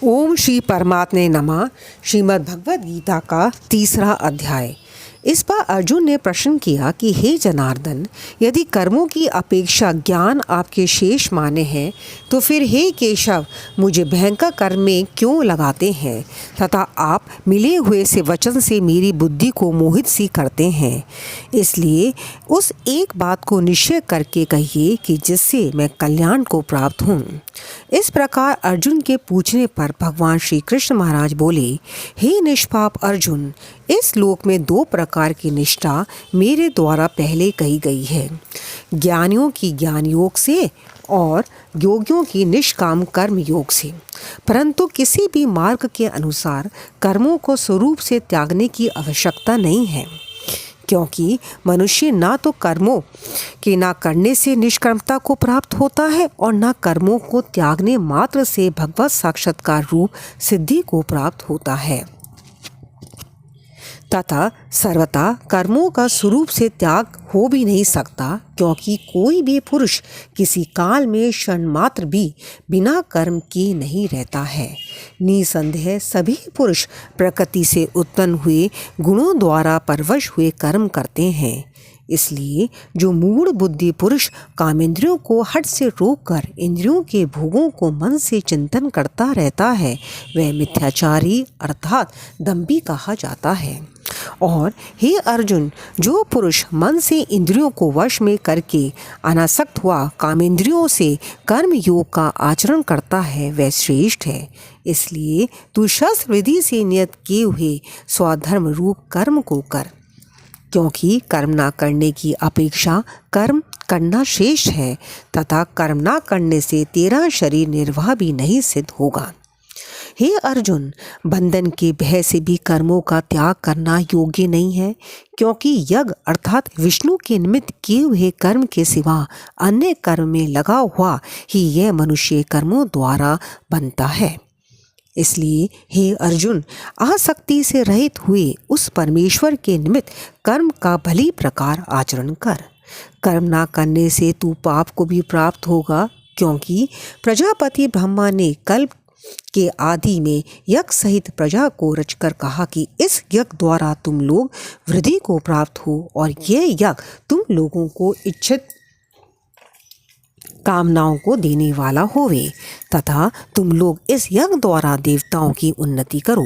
ओम श्री परमात्मे नमः। श्रीमद् भगवद गीता का 3रा अध्याय। इस बार अर्जुन ने प्रश्न किया कि हे जनार्दन, यदि कर्मों की अपेक्षा ज्ञान आपके शेष माने हैं तो फिर हे केशव मुझे भयंकर कर्म में क्यों लगाते हैं तथा आप मिले हुए से वचन से मेरी बुद्धि को मोहित सी करते हैं। इसलिए उस एक बात को निश्चय करके कहिए कि जिससे मैं कल्याण को प्राप्त हूँ। इस प्रकार अर्जुन के पूछने पर भगवान श्री कृष्ण महाराज बोले, हे निष्पाप अर्जुन, इस लोक में 2 प्रकार की निष्ठा मेरे द्वारा पहले कही गई है, ज्ञानियों की ज्ञान योग से और योगियों की निष्काम कर्म योग से। परंतु किसी भी मार्ग के अनुसार कर्मों को स्वरूप से त्यागने की आवश्यकता नहीं है, क्योंकि मनुष्य ना तो कर्मों के ना करने से निष्कर्मता को प्राप्त होता है और ना कर्मों को त्यागने मात्र से भगवत साक्षात्कार रूप सिद्धि को प्राप्त होता है तथा सर्वथा कर्मों का स्वरूप से त्याग हो भी नहीं सकता, क्योंकि कोई भी पुरुष किसी काल में क्षण मात्र भी बिना कर्म किए नहीं रहता है। निसंदेह सभी पुरुष प्रकृति से उत्पन्न हुए गुणों द्वारा परवश हुए कर्म करते हैं। इसलिए जो मूढ़ बुद्धि पुरुष कामेंद्रियों को हट से रोककर इंद्रियों के भोगों को मन से चिंतन करता रहता है, वह मिथ्याचारी अर्थात दंभी कहा जाता है। और हे अर्जुन, जो पुरुष मन से इंद्रियों को वश में करके अनासक्त हुआ कामेंद्रियों से कर्म योग का आचरण करता है, वह श्रेष्ठ है। इसलिए तू शास्त्र विधि से नियत किए हुए स्वधर्म रूप कर्म को कर, क्योंकि कर्म ना करने की अपेक्षा कर्म करना श्रेष्ठ है तथा कर्म ना करने से तेरा शरीर निर्वाह भी नहीं सिद्ध होगा। हे अर्जुन, बंधन के भय से भी कर्मों का त्याग करना योग्य नहीं है, क्योंकि यज्ञ अर्थात विष्णु के निमित्त किए हुए कर्म के सिवा अन्य कर्म में लगा हुआ ही यह मनुष्य कर्मों द्वारा बनता है। इसलिए हे अर्जुन, आसक्ति से रहित हुए उस परमेश्वर के निमित्त कर्म का भली प्रकार आचरण कर। कर्म ना करने से तू पाप को भी प्राप्त होगा, क्योंकि प्रजापति ब्रह्मा ने कल्प के आदि में यज्ञ सहित प्रजा को रचकर कहा कि इस यज्ञ द्वारा तुम लोग वृद्धि को प्राप्त हो और यह यज्ञ तुम लोगों को इच्छित कामनाओं को देने वाला होवे तथा तुम लोग इस यज्ञ द्वारा देवताओं की उन्नति करो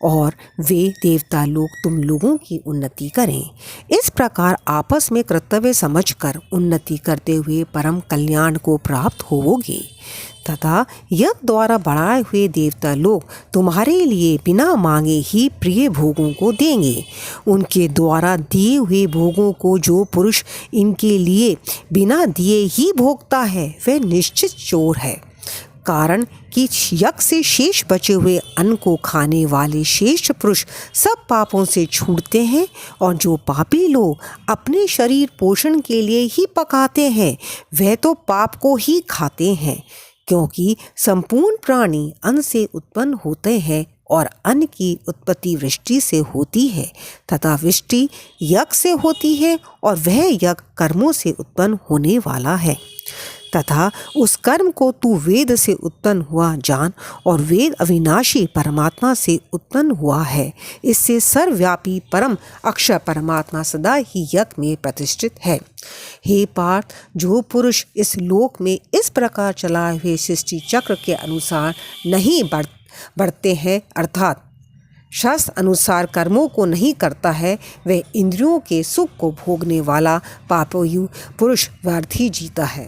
और वे देवता लोग तुम लोगों की उन्नति करें। इस प्रकार आपस में कर्तव्य समझकर उन्नति करते हुए परम कल्याण को प्राप्त होवोगे तथा यज्ञ द्वारा बढ़ाए हुए देवता लोग तुम्हारे लिए बिना मांगे ही प्रिय भोगों को देंगे। उनके द्वारा दिए हुए भोगों को जो पुरुष इनके लिए बिना दिए ही भोगता है, वह निश्चित चोर है। कारण कि यज्ञ से शेष बचे हुए अन्न को खाने वाले शेष पुरुष सब पापों से छूटते हैं, और जो पापी लोग अपने शरीर पोषण के लिए ही पकाते हैं, वह तो पाप को ही खाते हैं। क्योंकि संपूर्ण प्राणी अन्न से उत्पन्न होते हैं और अन्न की उत्पत्ति वृष्टि से होती है तथा वृष्टि यज्ञ से होती है, और वह यज्ञ कर्मों से उत्पन्न होने वाला है तथा उस कर्म को तू वेद से उत्पन्न हुआ जान, और वेद अविनाशी परमात्मा से उत्पन्न हुआ है। इससे सर्वव्यापी परम अक्षर परमात्मा सदा ही यज्ञ में प्रतिष्ठित है। हे पार्थ, जो पुरुष इस लोक में इस प्रकार चलाए हुए सृष्टि चक्र के अनुसार नहीं बढ़ते हैं, अर्थात शास्त्र अनुसार कर्मों को नहीं करता है, वह इंद्रियों के सुख को भोगने वाला पापयु पुरुष व्यर्थ ही जीता है।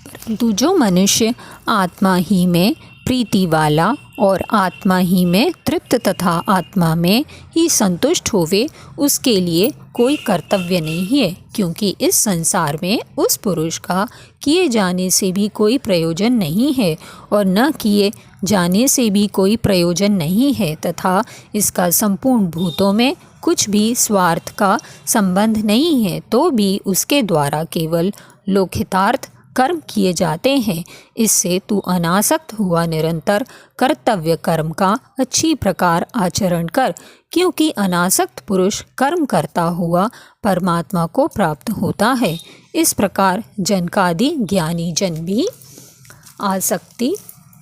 परंतु जो मनुष्य आत्मा ही में प्रीति वाला और आत्मा ही में तृप्त तथा आत्मा में ही संतुष्ट होवे, उसके लिए कोई कर्तव्य नहीं है, क्योंकि इस संसार में उस पुरुष का किए जाने से भी कोई प्रयोजन नहीं है और न किए जाने से भी कोई प्रयोजन नहीं है तथा इसका संपूर्ण भूतों में कुछ भी स्वार्थ का संबंध नहीं है, तो भी उसके द्वारा केवल लोकहितार्थ कर्म किए जाते हैं। इससे तू अनासक्त हुआ निरंतर कर्तव्य कर्म का अच्छी प्रकार आचरण कर, क्योंकि अनासक्त पुरुष कर्म करता हुआ परमात्मा को प्राप्त होता है। इस प्रकार जनकादि ज्ञानी जन भी आसक्ति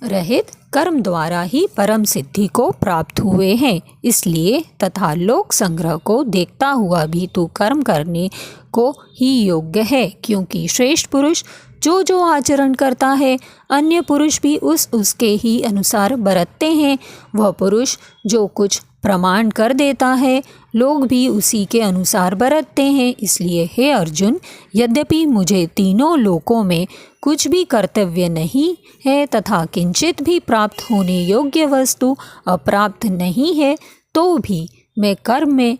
रहित कर्म द्वारा ही परम सिद्धि को प्राप्त हुए हैं। इसलिए तथा लोक संग्रह को देखता हुआ भी तू कर्म करने को ही योग्य है, क्योंकि श्रेष्ठ पुरुष जो जो आचरण करता है अन्य पुरुष भी उसके ही अनुसार बरतते हैं। वह पुरुष जो कुछ प्रमाण कर देता है लोग भी उसी के अनुसार बरतते हैं। इसलिए हे अर्जुन, यद्यपि मुझे तीनों लोकों में कुछ भी कर्तव्य नहीं है तथा किंचित भी प्राप्त होने योग्य वस्तु अप्राप्त नहीं है, तो भी मैं कर्म में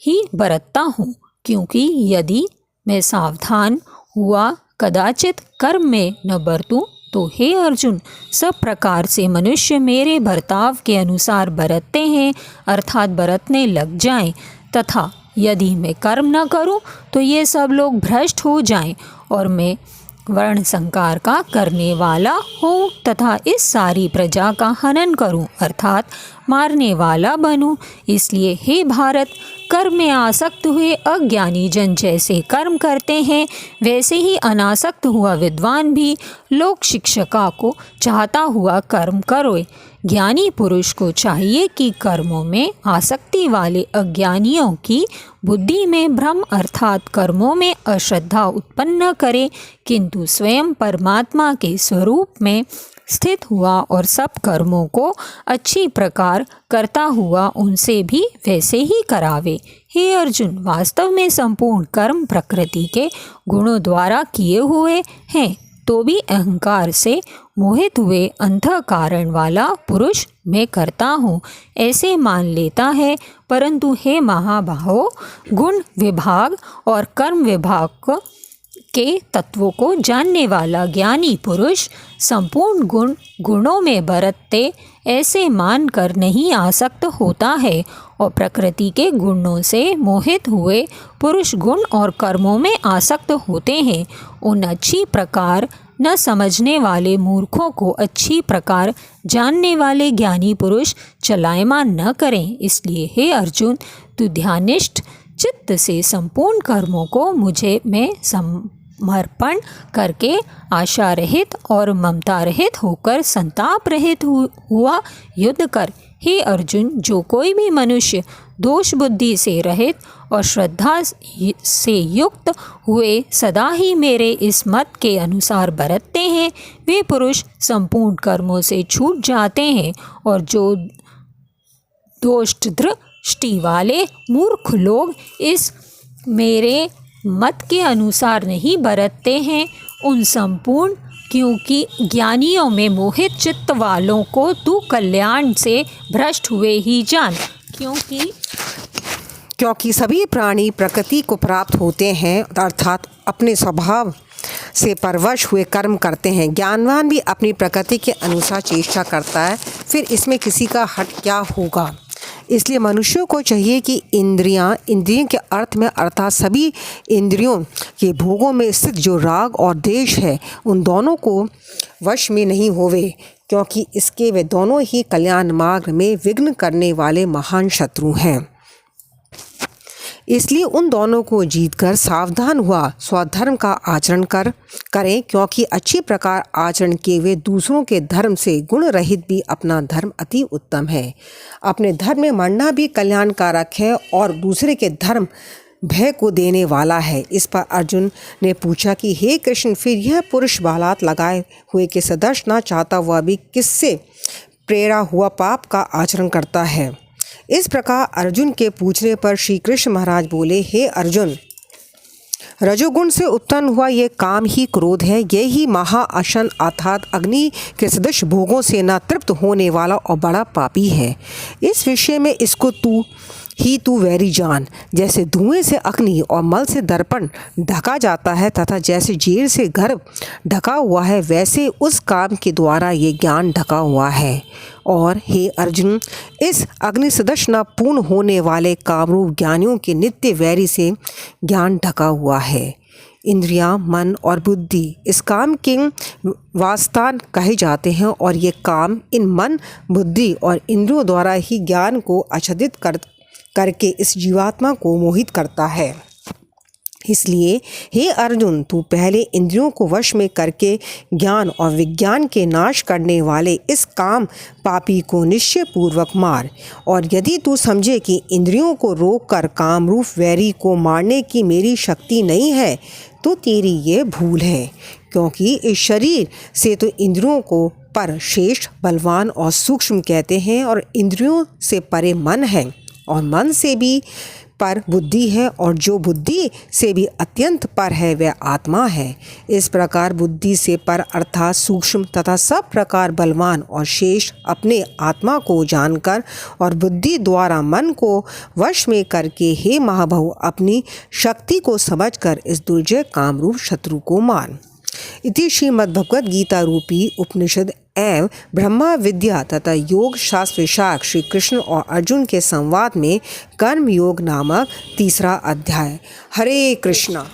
ही बरतता हूँ, क्योंकि यदि मैं सावधान हुआ कदाचित कर्म में न बरतूं तो हे अर्जुन, सब प्रकार से मनुष्य मेरे बर्ताव के अनुसार बरतते हैं, अर्थात बरतने लग जाएं, तथा यदि मैं कर्म न करूं तो ये सब लोग भ्रष्ट हो जाएं और मैं वर्ण संकार का करने वाला हूँ तथा इस सारी प्रजा का हनन करूँ, अर्थात मारने वाला बनूँ। इसलिए हे भारत, कर्म में आसक्त हुए अज्ञानी जन जैसे कर्म करते हैं वैसे ही अनासक्त हुआ विद्वान भी लोक शिक्षका को चाहता हुआ कर्म करो। ज्ञानी पुरुष को चाहिए कि कर्मों में आसक्ति वाले अज्ञानियों की बुद्धि में भ्रम अर्थात कर्मों में अश्रद्धा उत्पन्न न करे, किंतु स्वयं परमात्मा के स्वरूप में स्थित हुआ और सब कर्मों को अच्छी प्रकार करता हुआ उनसे भी वैसे ही करावे। हे अर्जुन, वास्तव में संपूर्ण कर्म प्रकृति के गुणों द्वारा किए हुए हैं, तो भी अहंकार से मोहित हुए अंतःकरण वाला पुरुष मैं करता हूँ ऐसे मान लेता है। परंतु हे महाबाहो, गुण विभाग और कर्म विभाग के तत्वों को जानने वाला ज्ञानी पुरुष संपूर्ण गुणों में बरतते ऐसे मानकर नहीं आसक्त होता है, और प्रकृति के गुणों से मोहित हुए पुरुष गुण और कर्मों में आसक्त होते हैं। उन अच्छी प्रकार न समझने वाले मूर्खों को अच्छी प्रकार जानने वाले ज्ञानी पुरुष चलायमान न करें। इसलिए हे अर्जुन, तू ध्यानिष्ठ चित्त से संपूर्ण कर्मों को मुझे में समर्पण करके आशा रहित और ममता रहित होकर संताप रहित हुआ युद्ध कर। हे अर्जुन, जो कोई भी मनुष्य दोष बुद्धि से रहित और श्रद्धा से युक्त हुए सदा ही मेरे इस मत के अनुसार बरतते हैं, वे पुरुष संपूर्ण कर्मों से छूट जाते हैं। और जो दोष दृष्टि वाले मूर्ख लोग इस मेरे मत के अनुसार नहीं बरतते हैं, उन संपूर्ण क्योंकि ज्ञानियों में मोहित चित्त वालों को तू कल्याण से भ्रष्ट हुए ही जान। क्योंकि सभी प्राणी प्रकृति को प्राप्त होते हैं, अर्थात अपने स्वभाव से परवश हुए कर्म करते हैं। ज्ञानवान भी अपनी प्रकृति के अनुसार चेष्टा करता है, फिर इसमें किसी का हट क्या होगा। इसलिए मनुष्यों को चाहिए कि इंद्रियों के अर्थ में अर्थात सभी इंद्रियों के भोगों में स्थित जो राग और द्वेष है, उन दोनों को वश में नहीं होवे, क्योंकि इसके वे दोनों ही कल्याण मार्ग में विघ्न करने वाले महान शत्रु हैं। इसलिए उन दोनों को जीतकर सावधान हुआ स्वधर्म का आचरण करें, क्योंकि अच्छी प्रकार आचरण किए हुए दूसरों के धर्म से गुण रहित भी अपना धर्म अति उत्तम है। अपने धर्म में मरना भी कल्याणकारक है और दूसरे के धर्म भय को देने वाला है। इस पर अर्जुन ने पूछा कि हे कृष्ण, फिर यह पुरुष बालात लगाए हुए के सदर्श न चाहता हुआ भी किससे प्रेरा हुआ पाप का आचरण करता है। इस प्रकार अर्जुन के पूछने पर श्री कृष्ण महाराज बोले, हे अर्जुन, रजोगुण से उत्पन्न हुआ ये काम ही क्रोध है, यही महाअशन अर्थात अग्नि के सदृश भोगों से न तृप्त होने वाला और बड़ा पापी है। इस विषय में इसको तू वैरी जान। जैसे धुएं से अग्नि और मल से दर्पण ढका जाता है तथा जैसे जेल से घर ढका हुआ है, वैसे उस काम के द्वारा ये ज्ञान ढका हुआ है। और हे अर्जुन, इस अग्नि सदृश न पूर्ण होने वाले कामरूप ज्ञानियों के नित्य वैरी से ज्ञान ढका हुआ है। इंद्रियां, मन और बुद्धि इस काम के वासस्थान कहे जाते हैं, और ये काम इन मन, बुद्धि और इंद्रियों द्वारा ही ज्ञान को आच्छादित करके इस जीवात्मा को मोहित करता है। इसलिए हे अर्जुन, तू पहले इंद्रियों को वश में करके ज्ञान और विज्ञान के नाश करने वाले इस काम पापी को निश्चय पूर्वक मार। और यदि तू समझे कि इंद्रियों को रोककर कामरूप वैरी को मारने की मेरी शक्ति नहीं है, तो तेरी ये भूल है, क्योंकि इस शरीर से तो इंद्रियों को पर श्रेष्ठ, बलवान और सूक्ष्म कहते हैं, और इंद्रियों से परे मन है, और मन से भी पर बुद्धि है, और जो बुद्धि से भी अत्यंत पर है वह आत्मा है। इस प्रकार बुद्धि से पर अर्थात सूक्ष्म तथा सब प्रकार बलवान और श्रेष्ठ अपने आत्मा को जानकर और बुद्धि द्वारा मन को वश में करके हे महाबाहु अपनी शक्ति को समझकर इस दुर्जय कामरूप शत्रु को मान। इति श्रीमद्भगवद गीता रूपी उपनिषद एवं ब्रह्मा विद्या तथा योग शास्त्र विशाख श्री कृष्ण और अर्जुन के संवाद में कर्म योग नामक तीसरा अध्याय। हरे कृष्णा।